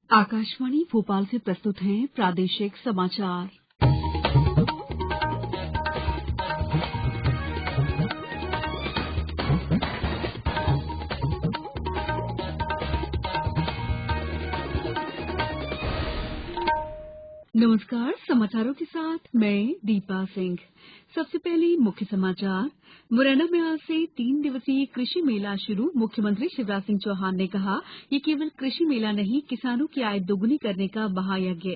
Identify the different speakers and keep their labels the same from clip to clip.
Speaker 1: आकाशवाणी भोपाल से प्रस्तुत हैं प्रादेशिक समाचार। नमस्कार, समाचारों के साथ मैं दीपा सिंह। सबसे पहले मुख्य समाचार। मुरैना में आज से 3 दिवसीय कृषि मेला शुरू। मुख्यमंत्री शिवराज सिंह चौहान ने कहा, ये केवल कृषि मेला नहीं, किसानों की आय दोगुनी करने का महायज्ञ।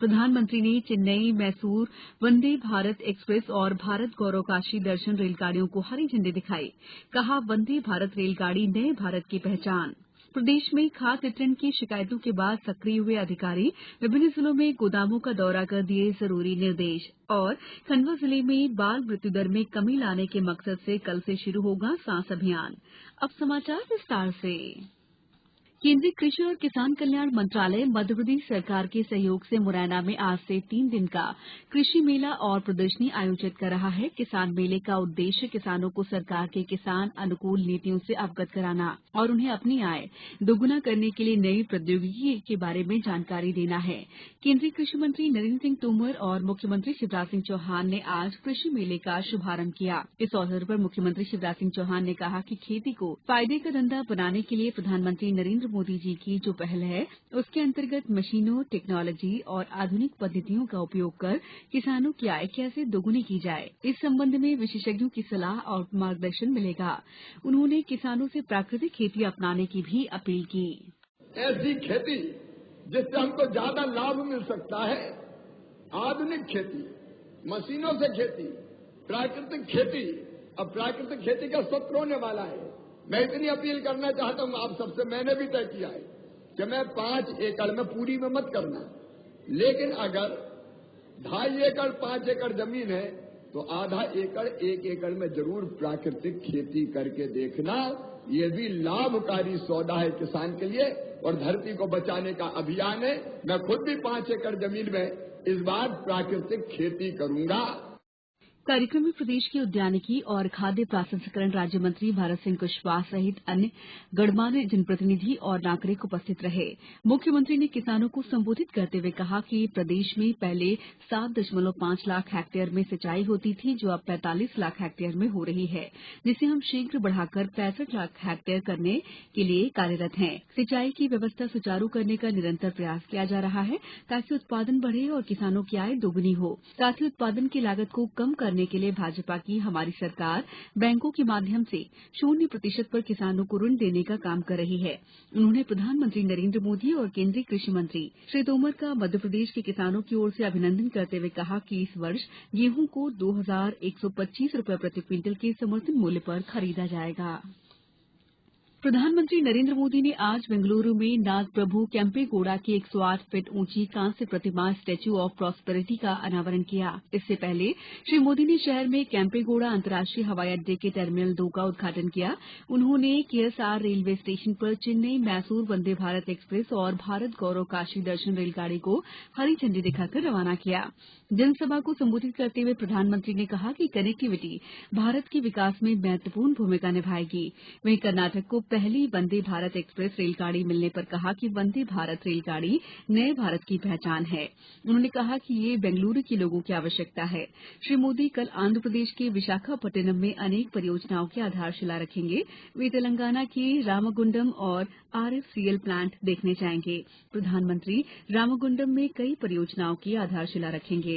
Speaker 1: प्रधानमंत्री ने चेन्नई मैसूर वंदे भारत एक्सप्रेस और भारत गौरव काशी दर्शन रेलगाड़ियों को हरी झंडी दिखाई। कहा, वंदे भारत रेलगाड़ी नए भारत की पहचान। प्रदेश में खाद वितरण की शिकायतों के बाद सक्रिय हुए अधिकारी, विभिन्न जिलों में गोदामों का दौरा कर दिए जरूरी निर्देश। और खंडवा जिले में बाल मृत्यु दर में कमी लाने के मकसद से कल से शुरू होगा सांस अभियान। अब समाचार विस्तार से। केंद्रीय कृषि और किसान कल्याण मंत्रालय मध्यप्रदेश सरकार के सहयोग से मुरैना में आज से 3 दिन का कृषि मेला और प्रदर्शनी आयोजित कर रहा है। किसान मेले का उद्देश्य किसानों को सरकार के किसान अनुकूल नीतियों से अवगत कराना और उन्हें अपनी आय दोगुना करने के लिए नई प्रौद्योगिकी के बारे में जानकारी देना है। केंद्रीय कृषि मंत्री नरेंद्र सिंह तोमर और मुख्यमंत्री शिवराज सिंह चौहान ने आज कृषि मेले का शुभारंभ किया। इस अवसर पर मुख्यमंत्री शिवराज सिंह चौहान ने कहा कि खेती को फायदे का धंधा बनाने के लिए प्रधानमंत्री नरेंद्र मोदी जी की जो पहल है, उसके अंतर्गत मशीनों, टेक्नोलॉजी और आधुनिक पद्धतियों का उपयोग कर किसानों की आय कैसे दोगुनी की जाए, इस संबंध में विशेषज्ञों की सलाह और मार्गदर्शन मिलेगा। उन्होंने किसानों से प्राकृतिक खेती अपनाने की भी अपील की।
Speaker 2: ऐसी खेती जिससे हमको ज्यादा लाभ मिल सकता है, आधुनिक खेती, मशीनों से खेती, प्राकृतिक खेती। अब प्राकृतिक खेती का सत्र होने वाला है। मैं इतनी अपील करना चाहता हूं आप सबसे, मैंने भी तय किया है कि मैं 5 एकड़ में पूरी में मत करना, लेकिन अगर 2.5 एकड़ 5 एकड़ जमीन है तो आधा एकड़ 1 एकड़ में जरूर प्राकृतिक खेती करके देखना। ये भी लाभकारी सौदा है किसान के लिए और धरती को बचाने का अभियान है। मैं खुद भी 5 एकड़ जमीन में इस बार प्राकृतिक खेती करूंगा।
Speaker 1: कार्यक्रम में प्रदेश के उद्यानिकी और खाद्य प्रसंस्करण राज्य मंत्री भारत सिंह कुशवाहा सहित अन्य गणमान्य जनप्रतिनिधि और नागरिक उपस्थित रहे। मुख्यमंत्री ने किसानों को संबोधित करते हुए कहा कि प्रदेश में पहले 7.5 लाख हेक्टेयर में सिंचाई होती थी, जो अब 45 लाख हेक्टेयर में हो रही है, जिसे हम शीघ्र बढ़ाकर 65 लाख हेक्टेयर करने के लिए कार्यरत हैं। सिंचाई की व्यवस्था सुचारू करने का निरंतर प्रयास किया जा रहा है ताकि उत्पादन बढ़े और किसानों की आय दोगुनी हो। साथ ही उत्पादन की लागत को कम करने के लिए भाजपा की हमारी सरकार बैंकों के माध्यम से 0% पर किसानों को ऋण देने का काम कर रही है। उन्होंने प्रधानमंत्री नरेंद्र मोदी और केंद्रीय कृषि मंत्री श्री तोमर का मध्यप्रदेश के किसानों की ओर से अभिनंदन करते हुए कहा कि इस वर्ष गेहूं को 2,125 रुपए प्रति क्विंटल के समर्थन मूल्य पर खरीदा जाएगा। प्रधानमंत्री नरेंद्र मोदी ने आज बेंगलुरु में नागप्रभु केम्पेगौड़ा की 108 फीट ऊंची कांस्य प्रतिमा स्टैच्यू ऑफ प्रॉस्पेरिटी का अनावरण किया। इससे पहले श्री मोदी ने शहर में केम्पेगौड़ा अंतर्राष्ट्रीय हवाई अड्डे के टर्मिनल 2 का उद्घाटन किया। उन्होंने केएसआर रेलवे स्टेशन पर चेन्नई मैसूर वंदे भारत एक्सप्रेस और भारत गौरव काशी दर्शन रेलगाड़ी को हरी झंडी दिखाकर रवाना किया। जनसभा को संबोधित करते हुए प्रधानमंत्री ने कहा कि कनेक्टिविटी भारत के विकास में महत्वपूर्ण भूमिका निभाएगी। वहीं कर्नाटक को पहली वंदे भारत एक्सप्रेस रेलगाड़ी मिलने पर कहा कि वंदे भारत रेलगाड़ी नए भारत की पहचान है। उन्होंने कहा कि ये बेंगलुरु के लोगों की आवश्यकता है। श्री मोदी कल आंध्र प्रदेश के विशाखापट्टनम में अनेक परियोजनाओं की आधारशिला रखेंगे। वे तेलंगाना के रामगुंडम और आरएफसीएल प्लांट देखने जाएंगे। प्रधानमंत्री रामगुंडम में कई परियोजनाओं की आधारशिला रखेंगे।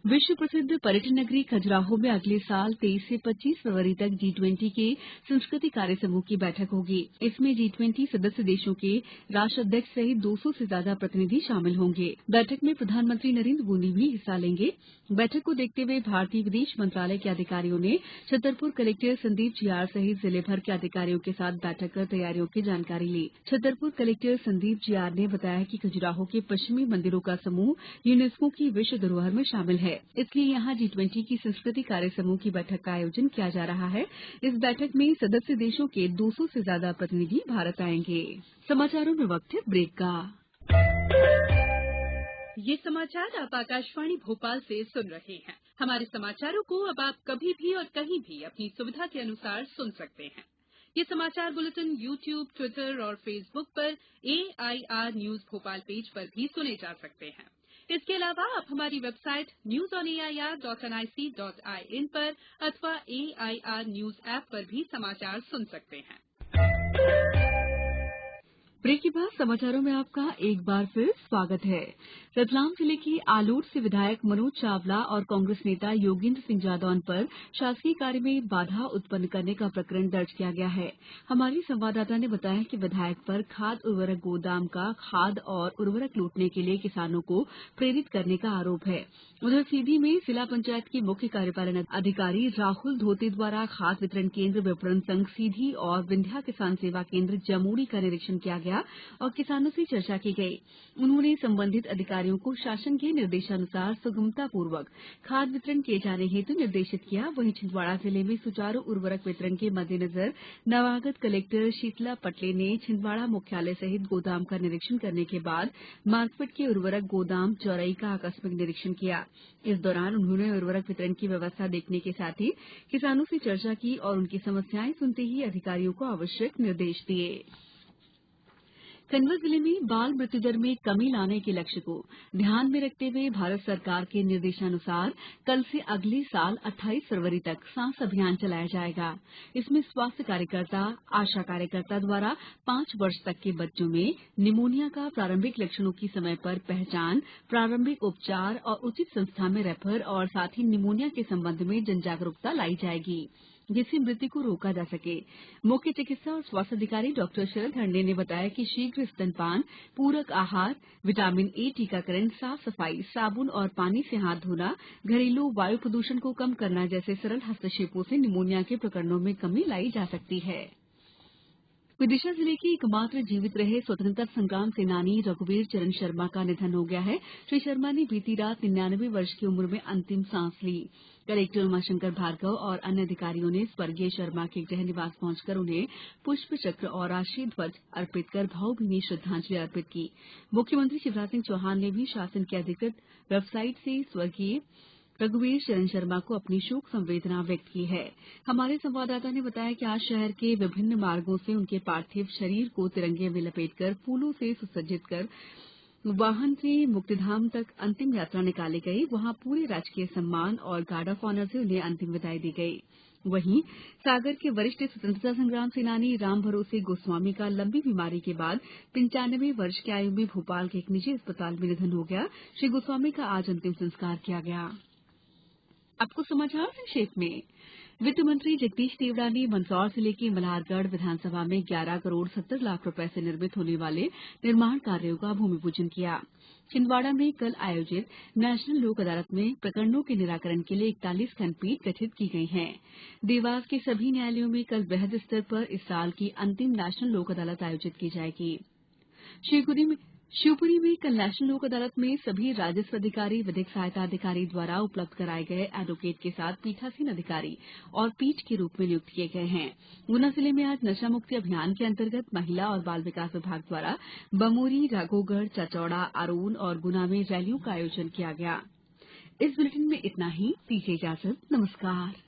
Speaker 1: विश्व प्रसिद्ध पर्यटन नगरी खजुराहो में अगले साल 23 से 25 फरवरी तक G20 के संस्कृति कार्य समूह की बैठक होगी। इसमें G20 सदस्य देशों के राष्ट्राध्यक्ष सहित 200 से ज्यादा प्रतिनिधि शामिल होंगे। बैठक में प्रधानमंत्री नरेंद्र मोदी भी हिस्सा लेंगे। बैठक को देखते हुए भारतीय विदेश मंत्रालय के अधिकारियों ने छतरपुर कलेक्टर संदीप जियार सहित जिले भर के अधिकारियों के साथ बैठक कर तैयारियों की जानकारी ली। छतरपुर कलेक्टर संदीप जियार ने बताया कि खजुराहो के पश्चिमी मंदिरों का समूह यूनेस्को की विश्व धरोहर में शामिल है, इसलिए यहाँ G20 की संस्कृति कार्य समूह की बैठक का आयोजन किया जा रहा है। इस बैठक में सदस्य देशों के 200 से ज्यादा प्रतिनिधि भारत आएंगे। समाचारों में वक्त है ब्रेक का।
Speaker 3: ये समाचार आप आकाशवाणी भोपाल से सुन रहे हैं। हमारे समाचारों को अब आप कभी भी और कहीं भी अपनी सुविधा के अनुसार सुन सकते हैं। ये समाचार बुलेटिन YouTube, ट्विटर और फेसबुक पर AIR न्यूज भोपाल पेज पर भी सुने जा सकते हैं। इसके अलावा आप हमारी वेबसाइट newsonair.nic.in पर अथवा AIR न्यूज ऐप पर भी समाचार सुन सकते हैं।
Speaker 1: ब्रेक के बाद समाचारों में आपका एक बार फिर स्वागत है। रतलाम जिले के आलोट से विधायक मनोज चावला और कांग्रेस नेता योगेंद्र सिंह जादौन पर शासकीय कार्य में बाधा उत्पन्न करने का प्रकरण दर्ज किया गया है। हमारी संवाददाता ने बताया कि विधायक पर खाद उर्वरक गोदाम का खाद और उर्वरक लूटने के लिए किसानों को प्रेरित करने का आरोप है। उधर सीधी में जिला पंचायत के मुख्य कार्यपालन अधिकारी राहुल धोते द्वारा खाद वितरण केंद्र विपणन संघ सीधी और विंध्या किसान सेवा केंद्र जमूड़ी का निरीक्षण किया गया और किसानों से चर्चा की गई। उन्होंने संबंधित अधिकारियों को शासन के निर्देशानुसार सुगमतापूर्वक खाद वितरण किए जाने हेतु निर्देशित किया। वहीं छिंदवाड़ा जिले में सुचारू उर्वरक वितरण के मद्देनजर नवागत कलेक्टर शीतला पटले ने छिंदवाड़ा मुख्यालय सहित गोदाम का निरीक्षण करने के बाद मार्कफेड के उर्वरक गोदाम चौरई का आकस्मिक निरीक्षण किया। इस दौरान उन्होंने उर्वरक वितरण की व्यवस्था देखने के साथ ही किसानों से चर्चा की और उनकी समस्याएं सुनते ही अधिकारियों को आवश्यक निर्देश दिए। खंडवा जिले में बाल मृत्यु दर में कमी लाने के लक्ष्य को ध्यान में रखते हुए भारत सरकार के निर्देशानुसार कल से अगले साल 28 फरवरी तक सांस अभियान चलाया जाएगा। इसमें स्वास्थ्य कार्यकर्ता, आशा कार्यकर्ता द्वारा 5 वर्ष तक के बच्चों में निमोनिया का प्रारंभिक लक्षणों की समय पर पहचान, प्रारंभिक उपचार और उचित संस्था में रेफर और साथ ही निमोनिया के संबंध में जनजागरूकता लाई जाएगी, जिससे मृत्यु को रोका जा सके। मुख्य चिकित्सा और स्वास्थ्य अधिकारी डॉक्टर शरद हंडे ने बताया कि शीघ्र स्तनपान, पूरक आहार, विटामिन ए टीकाकरण, साफ सफाई, साबुन और पानी से हाथ धोना, घरेलू वायु प्रदूषण को कम करना जैसे सरल हस्तक्षेपों से निमोनिया के प्रकरणों में कमी लाई जा सकती है। विदिशा जिले के एकमात्र जीवित रहे स्वतंत्रता संग्राम सेनानी रघुवीर चरण शर्मा का निधन हो गया है। श्री शर्मा ने बीती रात 99 वर्ष की उम्र में अंतिम सांस ली। कलेक्टर उमाशंकर भार्गव और अन्य अधिकारियों ने स्वर्गीय शर्मा के गृह निवास पहुंचकर उन्हें पुष्प चक्र और राष्ट्रीय ध्वज अर्पित कर भावभीनी श्रद्धांजलि अर्पित की। मुख्यमंत्री शिवराज सिंह चौहान ने भी शासन की अधिकृत वेबसाइट से स्वर्गीय रघुवीर चरण शर्मा को अपनी शोक संवेदना व्यक्त की है। हमारे संवाददाता ने बताया कि आज शहर के विभिन्न मार्गों से उनके पार्थिव शरीर को तिरंगे में लपेटकर फूलों से सुसज्जित कर वाहन से मुक्तिधाम तक अंतिम यात्रा निकाली गई। वहां पूरे राजकीय सम्मान और गार्ड ऑफ ऑनर से उन्हें अंतिम विदाई दी गई। वहीं सागर के वरिष्ठ स्वतंत्रता संग्राम सेनानी राम भरोसे गोस्वामी का लंबी बीमारी के बाद 95 वर्ष की आयु में भोपाल के एक निजी अस्पताल में निधन हो गया। श्री गोस्वामी का आज अंतिम संस्कार किया गया। अब कुछ समाचार संक्षेप में। वित्त मंत्री जगदीश देवड़ा ने मंदसौर जिले के मल्हारगढ़ विधानसभा में 11 करोड़ 70 लाख रुपए से निर्मित होने वाले निर्माण कार्यों का भूमि पूजन किया। छिंदवाड़ा में कल आयोजित नेशनल लोक अदालत में प्रकरणों के निराकरण के लिए 41 खंडपीठ गठित की गई हैं। देवास के सभी न्यायालयों में कल वृहद स्तर पर इस साल की अंतिम नेशनल लोक अदालत आयोजित की जाएगी। शिवपुरी में कल नेशनल लोक अदालत में सभी राजस्व अधिकारी, विधिक सहायता अधिकारी द्वारा उपलब्ध कराए गए एडवोकेट के साथ पीठासीन अधिकारी और पीठ के रूप में नियुक्त किए गए हैं। गुना जिले में आज नशा मुक्ति अभियान के अंतर्गत महिला और बाल विकास विभाग द्वारा बमोरी, राघोगढ़, चाचौड़ा, आरोन और गुना में रैलियों का आयोजन किया गया। इस बुलेटिन में इतना ही। दीजिए इजाजत। नमस्कार।